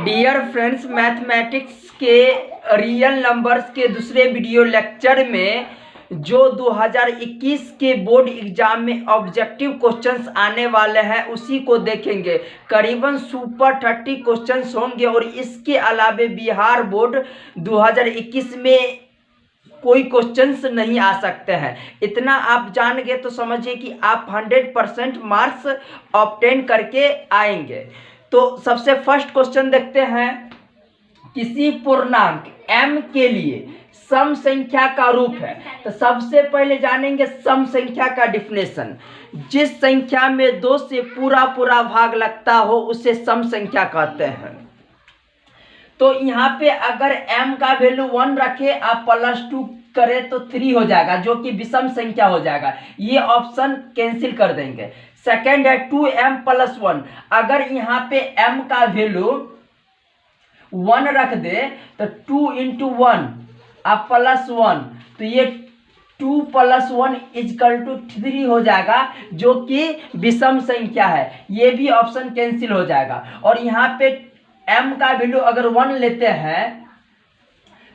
Dear friends, mathematics के real numbers के दूसरे वीडियो लेक्चर में जो 2021 के बोर्ड एग्जाम में ऑब्जेक्टिव क्वेश्चंस आने वाले हैं उसी को देखेंगे। करीबन सुपर 30 क्वेश्चंस होंगे और इसके अलावे बिहार बोर्ड 2021 में कोई क्वेश्चंस नहीं आ सकते हैं। इतना आप जान गए तो समझिए कि आप 100% मार्क्स ऑब्टेन करके आएंगे। तो सबसे फर्स्ट क्वेश्चन देखते हैं। किसी पूर्णांक m के लिए सम संख्या का रूप है। तो सबसे पहले जानेंगे सम संख्या का डिफिनेशन। जिस संख्या में 2 से पूरा भाग लगता हो उसे सम संख्या कहते हैं। तो यहाँ पे अगर m का वैल्यू 1 रखे आप +2 करें तो 3 हो जाएगा, जो कि विषम संख्या हो जाएगा। ये ऑप्शन कैंसिल कर देंगे। सेकेंड है 2m + 1। अगर यहाँ पे m का वैल्यू 1 रख दे तो 2 × 1 आप +1, तो ये 2 + 1 = 3 हो जाएगा, जो कि विषम संख्या है। ये भी ऑप्शन कैंसिल हो जाएगा। और यहाँ पे m का वैल्यू अगर 1 लेते हैं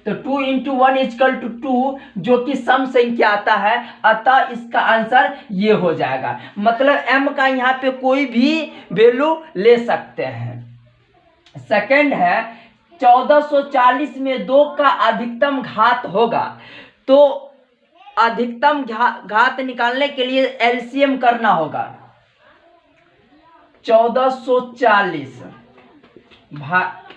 तो 2 × 1 = 2, जो कि सम संख्या आता है। अतः इसका आंसर ये हो जाएगा। मतलब m का यहाँ पे कोई भी वैल्यू ले सकते हैं। सेकंड है 1440 में 2 का अधिकतम घात होगा। तो अधिकतम घात निकालने के लिए एलसीएम करना होगा। 1440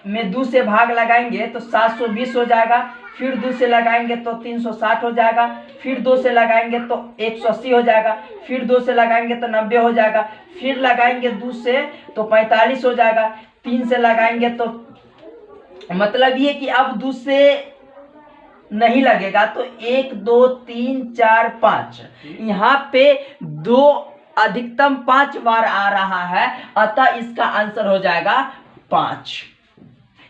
में 2 से भाग लगाएंगे तो 720 हो जाएगा। फिर 2 से लगाएंगे तो 360 हो जाएगा। फिर 2 से लगाएंगे तो 180 हो जाएगा। फिर 2 से लगाएंगे तो 90 हो जाएगा। फिर लगाएंगे 2 से तो 45 हो जाएगा। 3 से लगाएंगे तो मतलब ये कि अब 2 से नहीं लगेगा तो 1 2 3 4 5, यहाँ पे 2 अधिकतम 5 बार आ रहा है। अतः इसका आंसर हो जाएगा 5।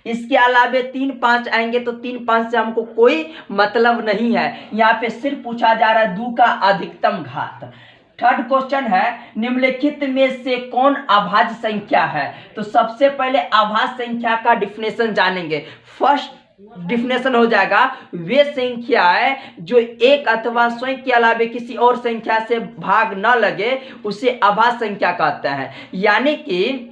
इसके अलावे 3 5 आएंगे तो 3 5 से हमको कोई मतलब नहीं है। यहाँ पे सिर्फ पूछा जा रहा है 2 का अधिकतम घात। थर्ड क्वेश्चन है निम्नलिखित में से कौन अभाज्य संख्या है। तो सबसे पहले अभाज्य संख्या का डिफिनेशन जानेंगे। फर्स्ट डिफिनेशन हो जाएगा वे संख्याएं जो एक अथवा स्वयं के अलावे किसी और संख्या से भाग न लगे उसे अभाज्य संख्या कहते हैं। यानी कि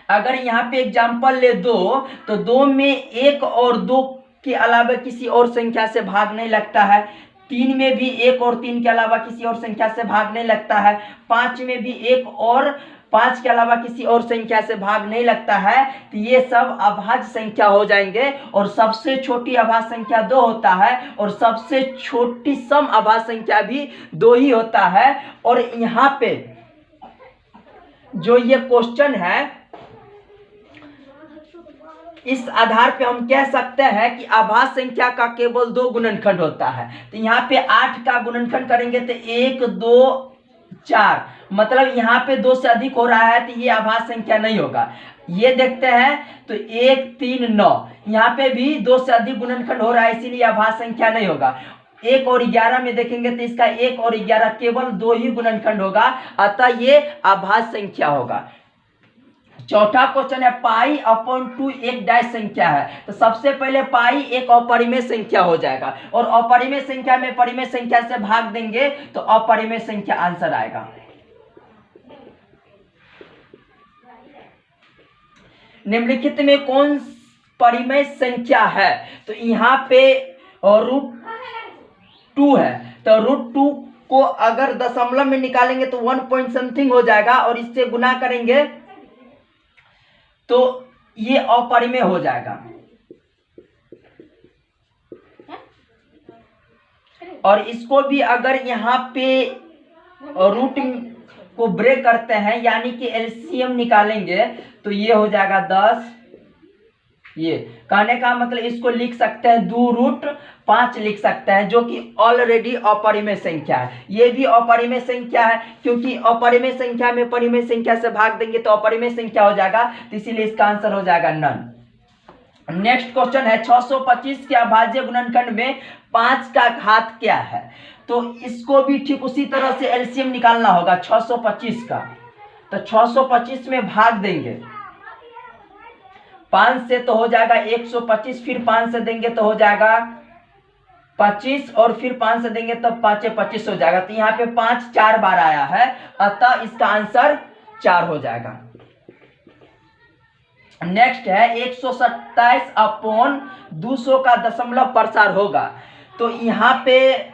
अगर यहाँ पे एग्जाम्पल ले 2, तो 2 में 1 और 2 के अलावा किसी और संख्या से भाग नहीं लगता है। 3 में भी 1 और 3 के अलावा किसी और संख्या से भाग नहीं लगता है। 5 में भी 1 और 5 के अलावा किसी और संख्या से भाग नहीं लगता है। तो ये सब अभाज्य संख्या हो जाएंगे। और सबसे छोटी अभाज्य संख्या 2 होता है और सबसे छोटी सम अभाज्य संख्या भी 2 ही होता है। और यहाँ पे जो ये क्वेश्चन है इस आधार पे हम कह सकते हैं कि अभाज्य संख्या का केवल 2 गुणनखंड होता है। तो यहाँ पे 8 का गुणनखंड करेंगे तो 1 2 4, मतलब यहाँ पे 2 से अधिक हो रहा है तो ये अभाज्य संख्या नहीं होगा। ये देखते हैं तो 1 3 9, यहाँ पे भी 2 से अधिक गुणनखंड हो रहा है, इसीलिए अभाज्य संख्या नहीं होगा। 1 और 11 में देखेंगे तो इसका 1 और 11 केवल 2 ही गुणनखंड होगा, अतः ये अभाज्य संख्या होगा। चौथा क्वेश्चन है π/2 एक डैश संख्या है। तो सबसे पहले पाई एक अपरिमेय संख्या हो जाएगा और अपरिमेय संख्या में परिमेय संख्या से भाग देंगे तो अपरिमेय संख्या आंसर आएगा। निम्नलिखित में कौन परिमेय संख्या है। तो यहाँ पे √2 है। तो √2 को अगर दशमलव में निकालेंगे तो 1 पॉइंट समथिंग हो जाएगा और इससे गुना करेंगे तो ये अपरिमेय हो जाएगा। और इसको भी अगर यहाँ पे रूट को ब्रेक करते हैं यानी कि एलसीएम निकालेंगे तो ये हो जाएगा 10। ये कहने का मतलब इसको लिख सकते हैं 2√5 लिख सकते हैं, जो कि ऑलरेडी अपरिमेय संख्या है। ये भी अपरिमेय संख्या है क्योंकि अपरिमेय संख्या में परिमेय संख्या से भाग देंगे तो अपरिमेय संख्या हो जाएगा, तो इसीलिए इसका आंसर हो जाएगा नन। नेक्स्ट क्वेश्चन है 625 के अभाज्य गुणनखंड में 5 का घात क्या है। तो इसको भी ठीक उसी तरह से एलसीएम निकालना होगा 625 का। तो 625 में भाग देंगे 5 से तो हो जाएगा 125, फिर 5 से देंगे तो हो जाएगा 25 और फिर 5 से देंगे तो 5 25 हो जाएगा। तो यहाँ पे 5 4 बार आया है, अतः इसका आंसर 4 हो जाएगा। नेक्स्ट है 127 अपॉन 200 का दशमलव प्रसार होगा। तो यहाँ पे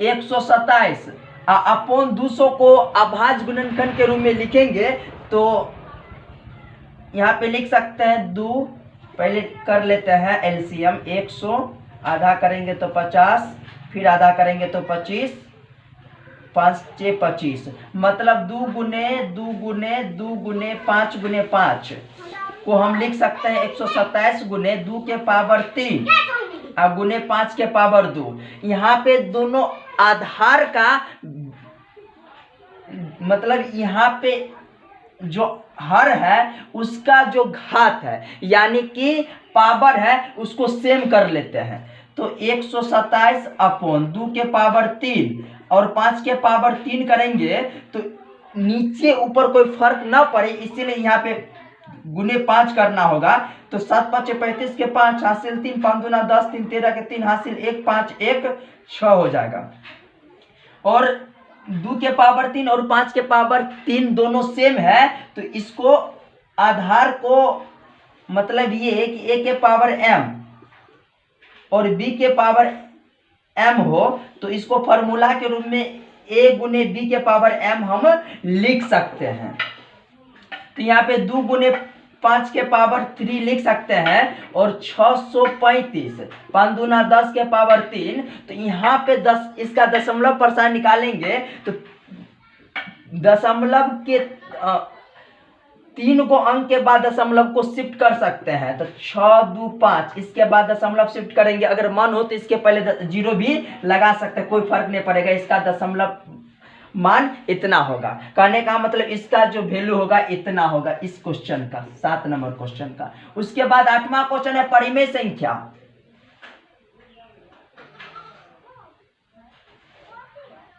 127 अपॉन 200 को अभाज्य गुणनखंड के रूप में लिखेंगे तो यहाँ पे लिख सकते हैं 2, पहले कर लेते हैं एलसीएम। 100 आधा करेंगे तो 50, फिर आधा करेंगे तो 25, 5 6 25, मतलब 2 गुने 2 गुने 2 गुने 5 गुने 5 को हम लिख सकते हैं 127 गुने 2 के पावर 3 और गुने 5 के पावर 2। यहाँ पे दोनों आधार का मतलब यहाँ पे जो हर है उसका जो घात है यानी कि पावर है उसको सेम कर लेते हैं। तो 127 अपॉन 2 के पावर 3 और 5 के पावर 3 करेंगे तो नीचे ऊपर कोई फर्क ना पड़े, इसीलिए यहाँ पे गुने 5 करना होगा। तो 7 5 35 के 5 हासिल 3, 5 दूना 10, 3 13 के 3 हासिल 1, 5 1 6 हो जाएगा। और 2 के पावर 3 और 5 के पावर 3 दोनों सेम है, तो इसको आधार को मतलब ये है कि a के पावर m और b के पावर m हो तो इसको फॉर्मूला के रूप में a गुने b के पावर m हम लिख सकते हैं। तो यहाँ पे 2 गुने 5 के पावर 3 लिख सकते हैं और 635, 5 दूना 10 के पावर 3। तो यहाँ पे 10 इसका दशमलव प्रसार निकालेंगे तो दशमलव के 3 को अंक के बाद दशमलव को शिफ्ट कर सकते हैं। तो 6 2 5 इसके बाद दशमलव शिफ्ट करेंगे, अगर मन हो तो इसके पहले 0 भी लगा सकते हैं, कोई फर्क नहीं पड़ेगा। इसका दशमलव मान इतना होगा, कहने का मतलब इसका जो वैल्यू होगा इतना होगा इस क्वेश्चन का, 7 नंबर क्वेश्चन का। उसके बाद 8वां क्वेश्चन है परिमेय संख्या।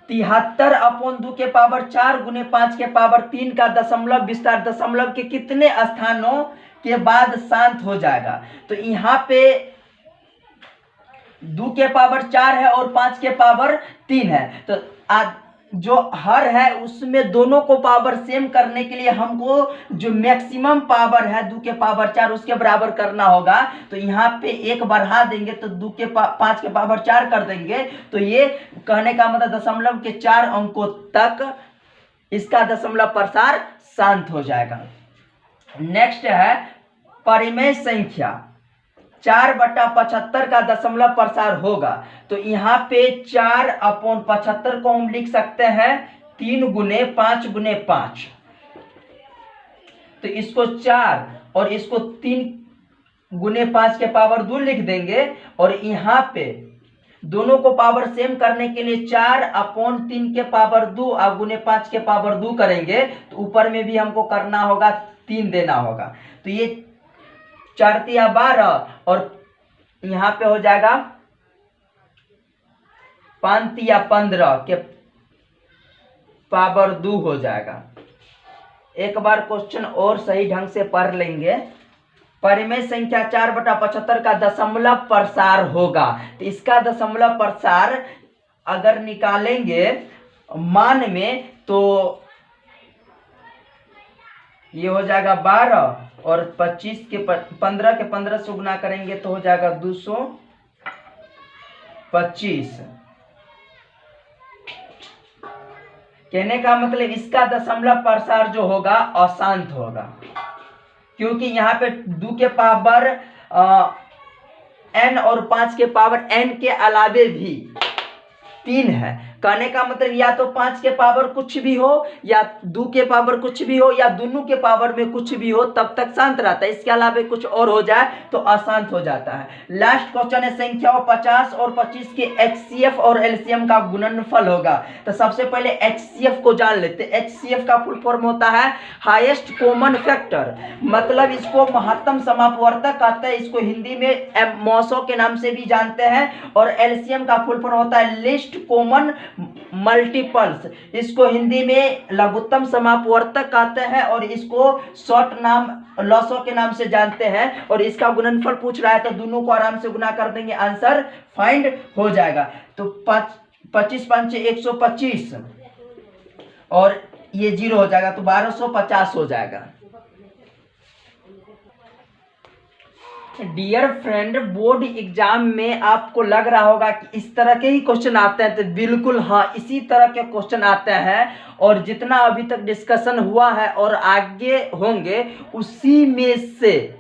73 अपॉन 2 के पावर 4 गुने 5 के पावर 3 का दशमलव विस्तार दशमलव के कितने स्थानों के बाद शांत हो जाएगा। तो यहाँ पे 2 के पावर 4 है और 5 के पावर 3 है। तो जो हर है उसमें दोनों को पावर सेम करने के लिए हमको जो मैक्सिमम पावर है 2 के पावर 4 उसके बराबर करना होगा। तो यहाँ पे 1 बढ़ा देंगे तो 5 के पावर 4 कर देंगे। तो ये कहने का मतलब दशमलव के 4 अंकों तक इसका दशमलव प्रसार शांत हो जाएगा। नेक्स्ट है परिमेय संख्या 4/75 का दशमलव प्रसार होगा। तो यहाँ पे 4 अपॉन 75 को हम लिख सकते हैं 3 गुने 5 गुने 5। तो इसको 4 और इसको 3 गुने 5 के पावर 2 लिख देंगे। और यहाँ पे दोनों को पावर सेम करने के लिए 4 अपॉन 3 के पावर 2 और गुने 5 के पावर 2 करेंगे। तो ऊपर में भी हमको करना होगा 3 देना होगा। तो ये 4 तिया 12 और यहाँ पे हो जाएगा 5 तिया 15 के पावर 2 हो जाएगा। एक बार क्वेश्चन और सही ढंग से पढ़ लेंगे। परिमेय संख्या 4/75 का दशमलव प्रसार होगा। तो इसका दशमलव प्रसार अगर निकालेंगे मान में तो ये हो जाएगा 12 और 25 के 15 के 15 से गुना करेंगे तो हो जाएगा 225। कहने का मतलब इसका दशमलव प्रसार जो होगा अशांत होगा, क्योंकि यहाँ पे 2 के पावर n और 5 के पावर n के अलावे भी 3 है। कहने का मतलब या तो 5 के पावर कुछ भी हो या 2 के पावर कुछ भी हो या दोनों के पावर में कुछ भी हो तब तक शांत रहता है। इसके अलावा कुछ और हो जाए तो अशांत हो जाता है। लास्ट क्वेश्चन है संख्याओं 50 और 25 के HCF और LCM का गुणनफल होगा। तो सबसे पहले HCF को जान लेते हैं। HCF का फुल फॉर्म होता है हाईएस्ट कॉमन फैक्टर, मतलब इसको महत्तम समापवर्तक कहते हैं। इसको हिंदी में मौसो के नाम से भी जानते हैं। और LCM का फुल फॉर्म होता है लिस्ट कॉमन मल्टीपल्स, इसको हिंदी में लघुत्तम समापवर्तक कहते हैं और इसको शॉर्ट नाम लॉसो के नाम से जानते हैं। और इसका गुणनफल पूछ रहा है तो दोनों को आराम से गुना कर देंगे, आंसर फाइंड हो जाएगा। तो 25 5 125 और ये 0 हो जाएगा तो 1250 हो जाएगा। डियर फ्रेंड, बोर्ड एग्जाम में आपको लग रहा होगा कि इस तरह के ही क्वेश्चन आते हैं, तो बिल्कुल हाँ, इसी तरह के क्वेश्चन आते हैं। और जितना अभी तक डिस्कशन हुआ है और आगे होंगे उसी में से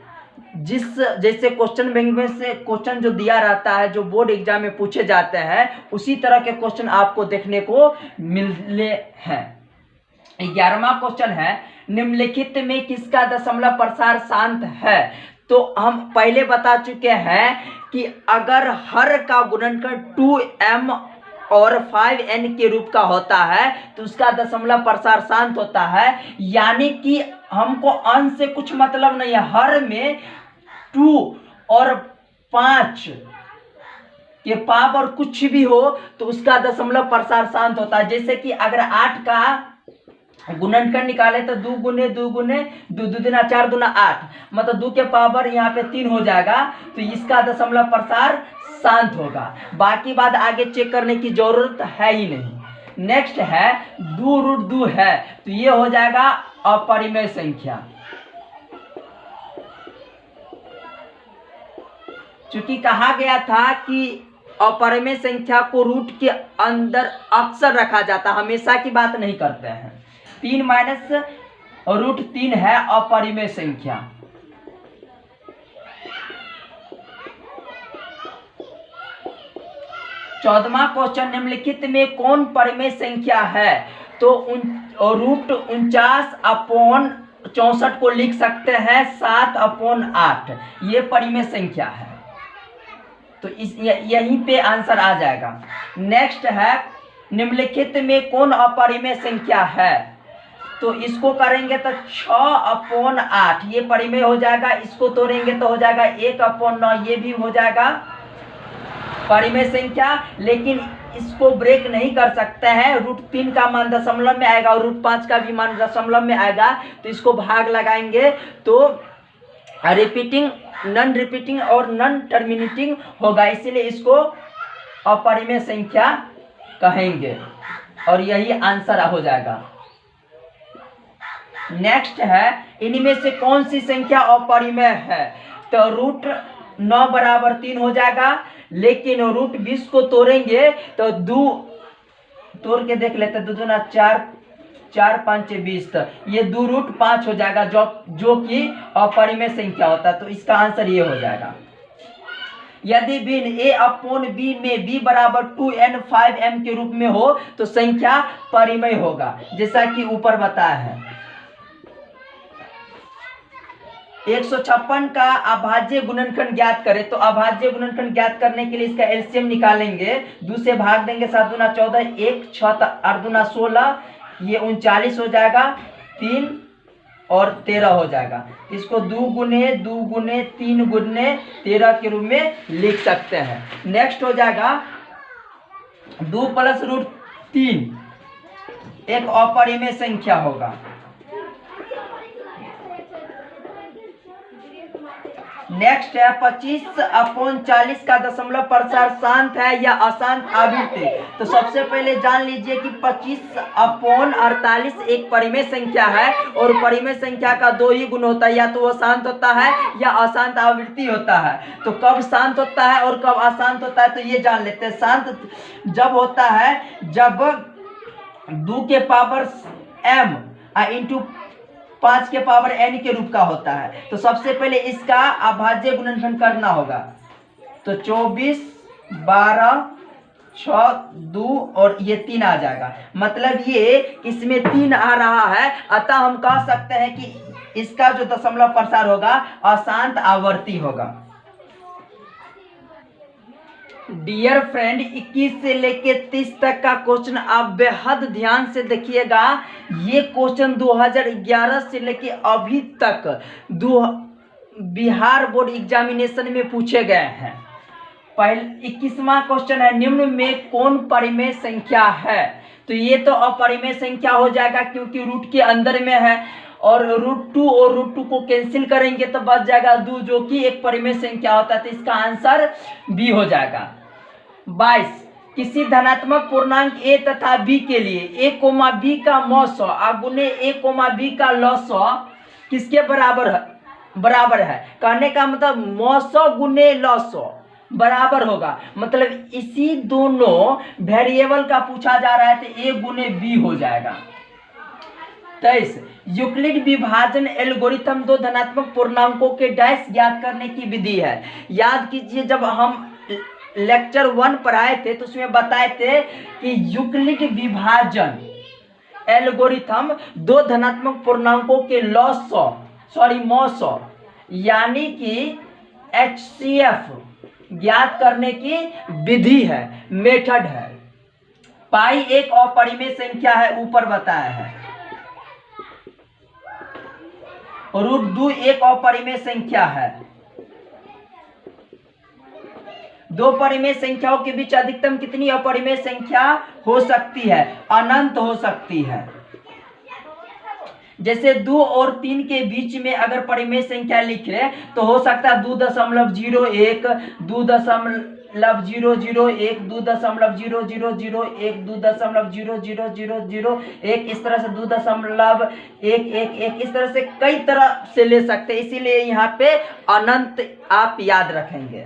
जैसे क्वेश्चन बैंक में से क्वेश्चन जो दिया रहता है, जो बोर्ड एग्जाम में पूछे जाते हैं, उसी तरह के क्वेश्चन आपको देखने को मिले हैं। 11वां क्वेश्चन है, निम्नलिखित में किसका दशमलव प्रसार शांत है? तो हम पहले बता चुके हैं कि अगर हर का गुणनफल 2m और 5n के रूप का होता है तो उसका दशमलव प्रसार शांत होता है। यानी कि हमको अंश से कुछ मतलब नहीं है, हर में 2 और 5 के पावर कुछ भी हो तो उसका दशमलव प्रसार शांत होता है। जैसे कि अगर 8 का गुणनफल निकाले तो 2 गुने 2 गुने 2 2 दूना 4 दूना 8, मतलब 2 के पावर यहाँ पे 3 हो जाएगा, तो इसका दशमलव प्रसार शांत होगा। बाकी बात आगे चेक करने की जरूरत है ही नहीं। नेक्स्ट है 2√2 है, तो ये हो जाएगा अपरिमेय संख्या। चूंकि कहा गया था कि अपरिमेय संख्या को रूट के अंदर अक्सर रखा जाता, हमेशा की बात नहीं करते हैं। 3 माइनस √3 है अपरिमेय संख्या। चौदहवां क्वेश्चन, निम्नलिखित में कौन परिमेय संख्या है? तो √49/64 को लिख सकते हैं 7/8, ये परिमेय संख्या है। तो यहीं पे आंसर आ जाएगा। नेक्स्ट है, निम्नलिखित में कौन अपरिमेय संख्या है? तो इसको करेंगे तो 6/8 ये परिमेय हो जाएगा। इसको तोड़ेंगे तो हो जाएगा 1/9, ये भी हो जाएगा परिमेय संख्या। लेकिन इसको ब्रेक नहीं कर सकते हैं, √3 का मान दशमलव में आएगा और √5 का भी मान दशमलव में आएगा, तो इसको भाग लगाएंगे तो रिपीटिंग, नॉन रिपीटिंग और नॉन टर्मिनेटिंग होगा, इसीलिए इसको अपरिमेय संख्या कहेंगे और यही आंसर हो जाएगा। नेक्स्ट है, इनमें से कौन सी संख्या अपरिमेय है? तो √9 बराबर 3 हो जाएगा, लेकिन √20 को तोड़ेंगे तो 2 तोड़ के देख लेते, 2 दूना 4, 4 5 20, ये 2√5 हो जाएगा, जो कि अपरिमेय संख्या होता है। तो इसका आंसर ये हो जाएगा। यदि भिन्न a/b में b बराबर 2n 5m के रूप में हो तो संख्या परिमेय होगा, जैसा कि ऊपर बताया है। 156 का अभाज्य गुणनखंड ज्ञात करें, तो अभाज्य गुणनखंड ज्ञात करने के लिए इसका एलसीएम निकालेंगे, 2 से भाग देंगे, 7 दूना 14, 1 6 8 दूना 16, ये 39 हो जाएगा, 3 और 13 हो जाएगा। इसको 2 गुने 3 गुने 13 के रूप में लिख सकते हैं। नेक्स्ट हो जाएगा 2 + √3 एक अपरिमेय संख्या होगा। नेक्स्ट है 25/40 का दशमलव प्रसार शांत है या अशांत आवृत्ति। तो सबसे पहले जान लीजिए कि 25/48 एक परिमेय संख्या है और परिमेय संख्या का 2 ही गुण होता है, या तो वो शांत होता है या अशांत आवृत्ति होता है। तो कब शांत होता है और कब अशांत होता है तो ये जान लेते हैं। शांत जब होता है जब 2 के पावर m इंटू 5 के पावर n के रूप का होता है। तो सबसे पहले इसका अभाज्य गुणनखंड करना होगा, तो 24 12 6 2 और ये 3 आ जाएगा, मतलब ये इसमें 3 आ रहा है, अतः हम कह सकते हैं कि इसका जो दशमलव प्रसार होगा अशांत आवर्ती होगा। डियर फ्रेंड, 21 से लेके 30 तक का क्वेश्चन आप बेहद ध्यान से देखिएगा। ये क्वेश्चन 2011 से लेके अभी तक बिहार बोर्ड एग्जामिनेशन में पूछे गए हैं पहले 21वां क्वेश्चन है, निम्न में कौन परिमेय संख्या है? तो ये तो अपरिमेय संख्या हो जाएगा क्योंकि रूट के अंदर में है, और √2 और √2 को कैंसिल करेंगे तो बच जाएगा 2, जो कि एक परिमेय संख्या होता है। तो इसका आंसर बी हो जाएगा। 22, किसी धनात्मक पूर्णांक a तथा b के लिए a, b का मौ 100 गुने a, b का लॉ 100 किसके बराबर है? कहने का मतलब मौ 100 गुने लॉ 100 बराबर होगा, मतलब इसी दोनों वेरिएबल का पूछा जा रहा है तो a गुने b हो जाएगा। 23, यूक्लिड विभाजन एल्गोरिथम दो धनात्मक पूर्णांकों के डैश ज्ञात करने की विधि है। याद कीजिए, जब हम लेक्चर 1 पढ़ाए थे तो उसमें बताए थे कि यूक्लिड विभाजन एल्गोरिथम दो धनात्मक पूर्णांकों के मौ 100 यानी कि HCF ज्ञात करने की विधि है, मेथड है। पाई एक अपरिमेय संख्या है, ऊपर बताया है। √2 एक अपरिमेय संख्या है। दो परिमेय संख्याओं के बीच अधिकतम कितनी अपरिमेय संख्या हो सकती है? अनंत हो सकती है। जैसे 2 और 3 के बीच में अगर परिमेय संख्या लिखे तो हो सकता है 2.01, 2.0001, 2.0001, 2.000001, इस तरह से 2.111, इस तरह से कई तरह से ले सकते हैं। इसीलिए यहाँ पे अनंत आप याद रखेंगे।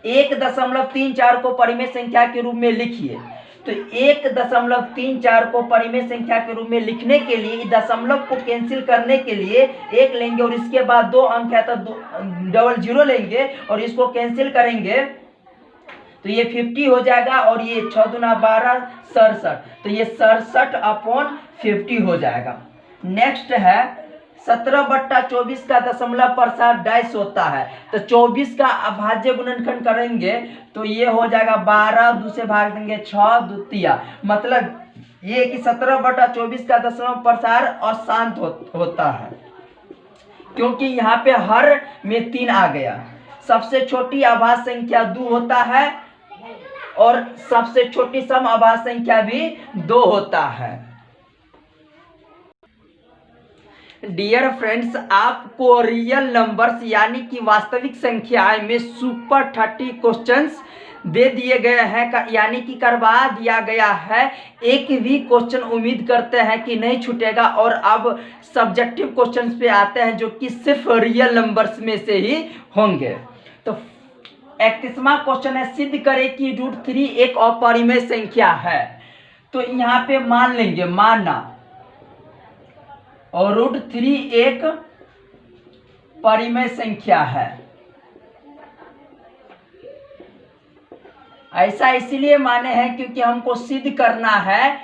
1.34 को परिमेय संख्या के रूप में लिखिए। तो 1.34 को परिमेय संख्या के रूप में लिखने के लिए दशमलव को कैंसिल करने के लिए 1 लेंगे और इसके बाद 2 अंक है तो 00 लेंगे और इसको कैंसिल करेंगे तो ये 50 हो जाएगा, और ये 6 दूना 12 67, तो ये 67/50 हो जाएगा। नेक्स्ट है 17/24 का दशमलव प्रसार डैश होता है। तो 24 का अभाज्य गुणनखंड करेंगे तो ये हो जाएगा 12, 2 से भाग देंगे 6 द्वितीय, मतलब ये कि 17/24 का दशमलव प्रसार अशांत होता है क्योंकि यहाँ पे हर में 3 आ गया। सबसे छोटी अभाज्य संख्या 2 होता है और सबसे छोटी सम अभाज्य संख्या भी 2 होता है। डियर फ्रेंड्स, आपको रियल नंबर्स यानी कि वास्तविक संख्याएं में सुपर 30 क्वेश्चंस दे दिए गए हैं, यानी कि करवा दिया गया है। एक भी क्वेश्चन उम्मीद करते हैं कि नहीं छूटेगा। और अब सब्जेक्टिव क्वेश्चंस पे आते हैं जो कि सिर्फ रियल नंबर्स में से ही होंगे। तो 31वां क्वेश्चन है, सिद्ध करें कि √3 एक अपरिमेय संख्या है। तो यहाँ पे मान लेंगे, माना, और √3 एक परिमेय संख्या है। ऐसा इसलिए माने हैं क्योंकि हमको सिद्ध करना है।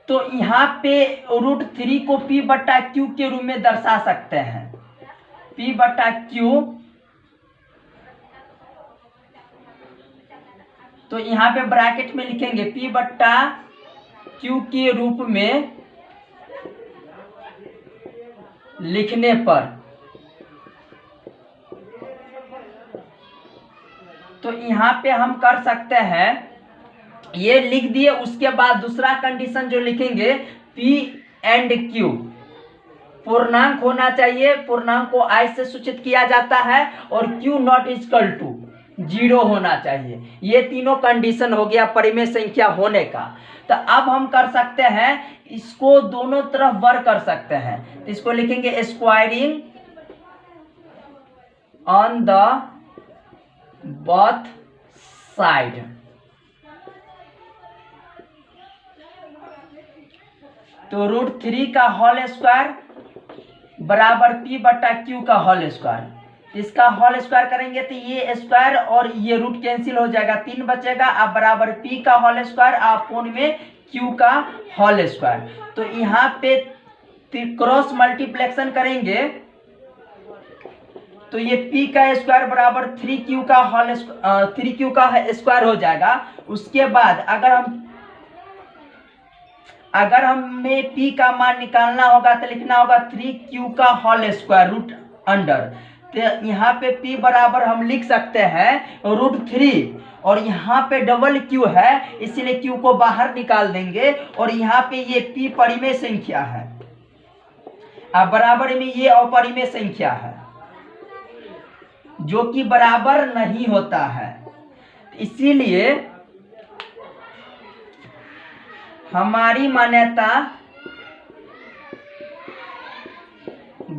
तो यहाँ पे √3 को P/Q के रूप में दर्शा सकते हैं। P/Q, तो यहाँ पे ब्रैकेट में लिखेंगे P/Q के रूप में लिखने पर, तो यहाँ पे हम कर सकते हैं, ये लिख दिए। उसके बाद दूसरा कंडीशन जो लिखेंगे P/Q पूर्णांक होना चाहिए, पूर्णांक को I से सूचित किया जाता है, और Q नॉट इक्वल टू 0 होना चाहिए। ये तीनों कंडीशन हो गया परिमेय संख्या होने का। तो अब हम कर सकते हैं, इसको दोनों तरफ वर्ग कर सकते हैं। तो इसको लिखेंगे squaring on the both side. तो √3 का होल स्क्वायर बराबर P/Q का होल स्क्वायर। इसका होल स्क्वायर करेंगे तो ये स्क्वायर और ये रूट कैंसिल हो जाएगा, 3 बचेगा। अब बराबर P का होल स्क्वायर अपोन में Q का होल स्क्वायर। तो यहाँ पे क्रॉस मल्टीप्लेक्शन करेंगे तो ये P का स्क्वायर बराबर 3Q का स्क्वायर हो जाएगा। उसके बाद अगर हमें P का मान निकालना होगा तो लिखना होगा 3Q का होल स्क्वायर रूट अंडर तो यहाँ पे P बराबर हम लिख सकते हैं √3, और यहाँ पे डबल Q है इसलिए Q को बाहर निकाल देंगे, और यहाँ पे ये P परिमेय संख्या है, अब बराबर में ये अपरिमेय संख्या है जो कि बराबर नहीं होता है, इसीलिए हमारी मान्यता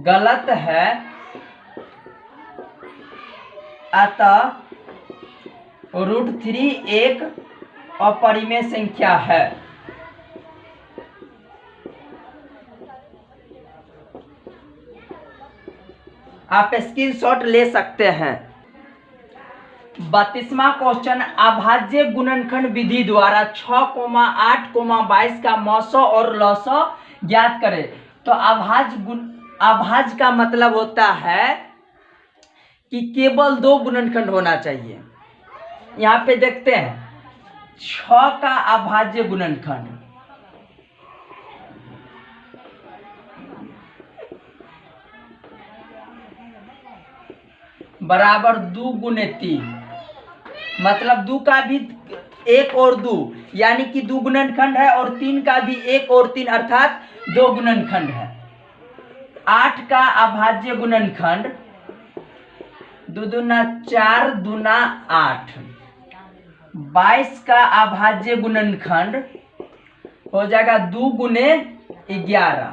गलत है। अतः √3 एक अपरिमेय संख्या है। आप स्क्रीनशॉट ले सकते हैं। 32वां क्वेश्चन, अभाज्य गुणनखंड विधि द्वारा 6,8,22 का मौसो और लौसो ज्ञात करें। तो अभाज्य का मतलब होता है कि केवल 2 गुणनखंड होना चाहिए। यहाँ पे देखते हैं 6 का अभाज्य गुणनखंड बराबर 2 गुने 3, मतलब 2 का भी 1 और 2 यानी कि 2 गुणनखंड है, और 3 का भी 1 और 3 अर्थात 2 गुणनखंड है। 8 का अभाज्य गुणनखंड 2 दूना 4 दूना 8। 22 का अभाज्य गुणनखंड हो जाएगा 2 गुने 11।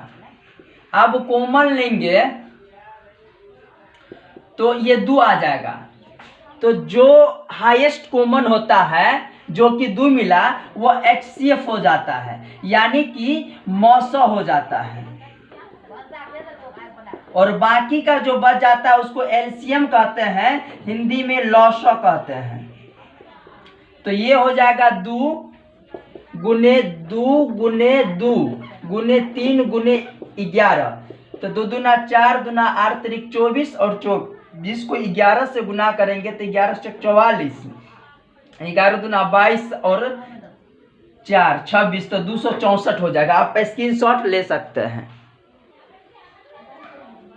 अब कॉमन लेंगे तो ये 2 आ जाएगा, तो जो हाईएस्ट कॉमन होता है जो कि 2 मिला वो HCF हो जाता है, यानी कि मौसो हो जाता है, और बाकी का जो बच जाता है उसको LCM कहते हैं, हिंदी में लौसो कहते हैं। तो ये हो जाएगा 2 गुने 2 गुने 2 गुने 3 गुने 11। तो 2 दूना 4 दूना 8 त्रिक 24, और 24 को 11 से गुना करेंगे तो 11 से 44, 11 दूना 22 और 4 26, तो 264 हो जाएगा। आप स्क्रीनशॉट ले सकते हैं।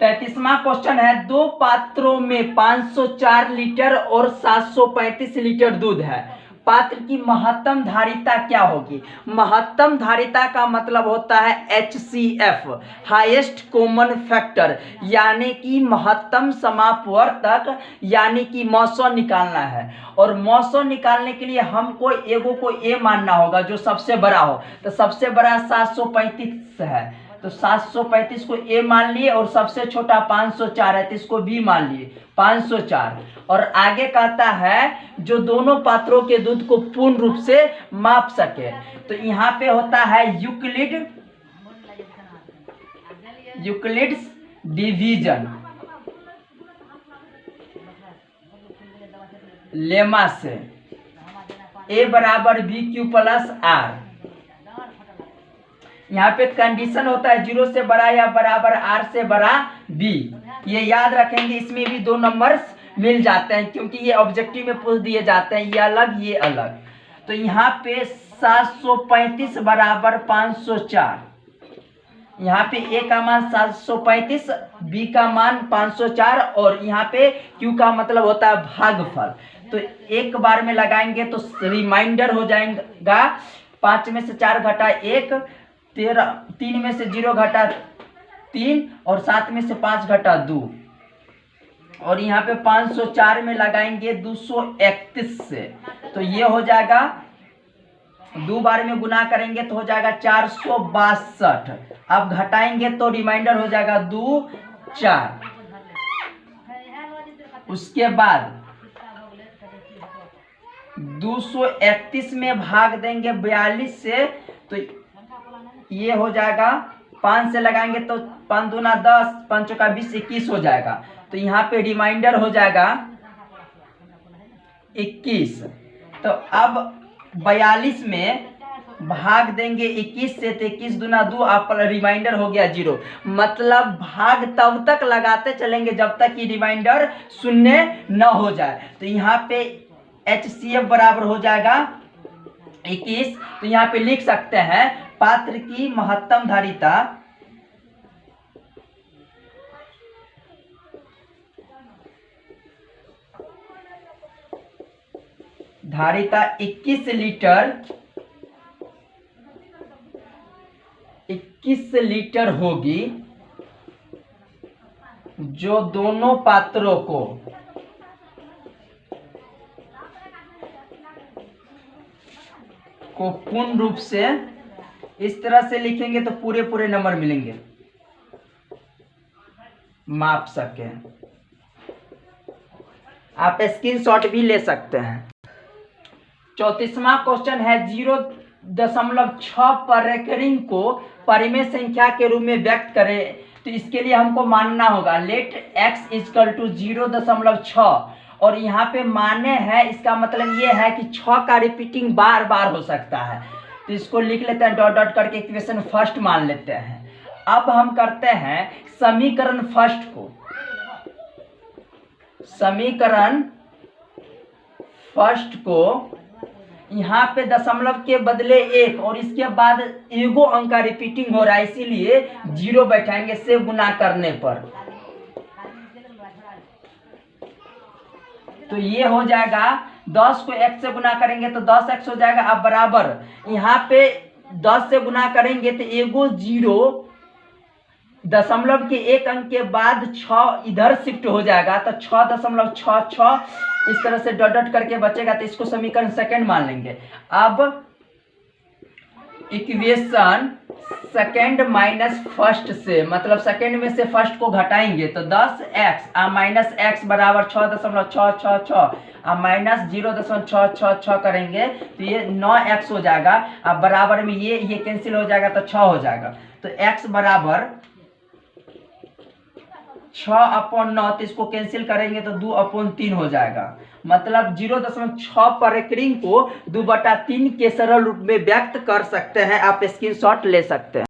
33वां क्वेश्चन है, 2 पात्रों में 504 लीटर और 735 लीटर दूध है, पात्र की महत्तम धारिता क्या होगी? महत्तम धारिता का मतलब होता है HCF, हाईएस्ट कॉमन फैक्टर, यानी कि महत्तम समापवर्तक, यानी कि मौसो निकालना है। और मौसो निकालने के लिए हमको एगो को ए मानना होगा जो सबसे बड़ा हो, तो सबसे बड़ा 735 है, तो 735 को ए मान लिए, और सबसे छोटा 504 है तो इसको बी मान लिए 504। और आगे कहता है जो दोनों पात्रों के दूध को पूर्ण रूप से माप सके, तो यहाँ पे होता है यूक्लिड्स डिवीजन लेमा से ए बराबर BQ प्लस R। यहाँ पे कंडीशन होता है 0 से बड़ा या बराबर R से बड़ा B, ये याद रखेंगे। इसमें भी 2 नंबर्स मिल जाते हैं क्योंकि ये ऑब्जेक्टिव में पूछ दिए जाते हैं, ये अलग ये अलग। तो यहाँ पे 735 बराबर 504, यहाँ पे A का मान 735, B का मान 504, और यहाँ पे Q का मतलब होता है भागफल। तो एक बार में लगाएंगे तो रिमाइंडर हो जाएगा 5 में से 4 घटा 1, 3 में से 0 घटा 3, और 7 में से 5 घटा 2, और यहाँ पे 504 में लगाएंगे 231 से, तो ये हो जाएगा 2 बार में गुना करेंगे तो हो जाएगा 462। अब घटाएंगे तो रिमाइंडर हो जाएगा 2 4। उसके बाद 231 में भाग देंगे 42 से, तो ये हो जाएगा 5 से लगाएंगे तो 5 दूना 10, 5 का 20, 21 हो जाएगा। तो यहाँ पे रिमाइंडर हो जाएगा 21। तो अब 42 में भाग देंगे 21 से, तो 21 दूना 2, आप रिमाइंडर हो गया 0। मतलब भाग तब तक लगाते चलेंगे जब तक कि रिमाइंडर 0 न हो जाए। तो यहाँ पे HCF बराबर हो जाएगा 21। तो यहाँ पे लिख सकते हैं पात्र की महत्तम धारिता धारिता 21 लीटर होगी, जो दोनों पात्रों को पूर्ण रूप से, इस तरह से लिखेंगे तो पूरे पूरे नंबर मिलेंगे, माप सके। आप स्क्रीनशॉट भी ले सकते हैं। 34वां क्वेश्चन है 0.6 पर रेकरिंग को परिमेय संख्या के रूप में व्यक्त करें। तो इसके लिए हमको मानना होगा लेट x इक्वल टू 0.6, और यहाँ पे माने है, इसका मतलब ये है कि 6 का रिपीटिंग बार बार हो सकता है। तो इसको लिख लेते हैं डॉट डॉट करके, इक्वेशन फर्स्ट मान लेते हैं। अब हम करते हैं समीकरण फर्स्ट को यहाँ पे दशमलव के बदले 1 और इसके बाद एगो अंक का रिपीटिंग हो रहा है, इसीलिए 0 बैठाएंगे से गुना करने पर। तो ये हो जाएगा 10 को x से गुना करेंगे तो 10x हो जाएगा। अब बराबर यहाँ पे 10 से गुना करेंगे तो एगो 0 दशमलव के 1 अंक के बाद 6 इधर शिफ्ट हो जाएगा, तो 6.66 इस तरह से डॉट डॉट करके बचेगा। तो इसको समीकरण सेकंड मान लेंगे। अब इक्वेशन सेकंड माइनस फर्स्ट से, मतलब सेकंड में से फर्स्ट को घटाएंगे तो 10x माइनस x बराबर 6.666 माइनस 0.666 करेंगे तो ये 9x हो जाएगा। अब बराबर में ये कैंसिल हो जाएगा तो 6 हो जाएगा। तो x बराबर 6/9, तो इसको कैंसिल करेंगे तो 2/3 हो जाएगा। मतलब 0.6 पर रेकरिंग को 2/3 के सरल रूप में व्यक्त कर सकते हैं। आप स्क्रीनशॉट ले सकते हैं।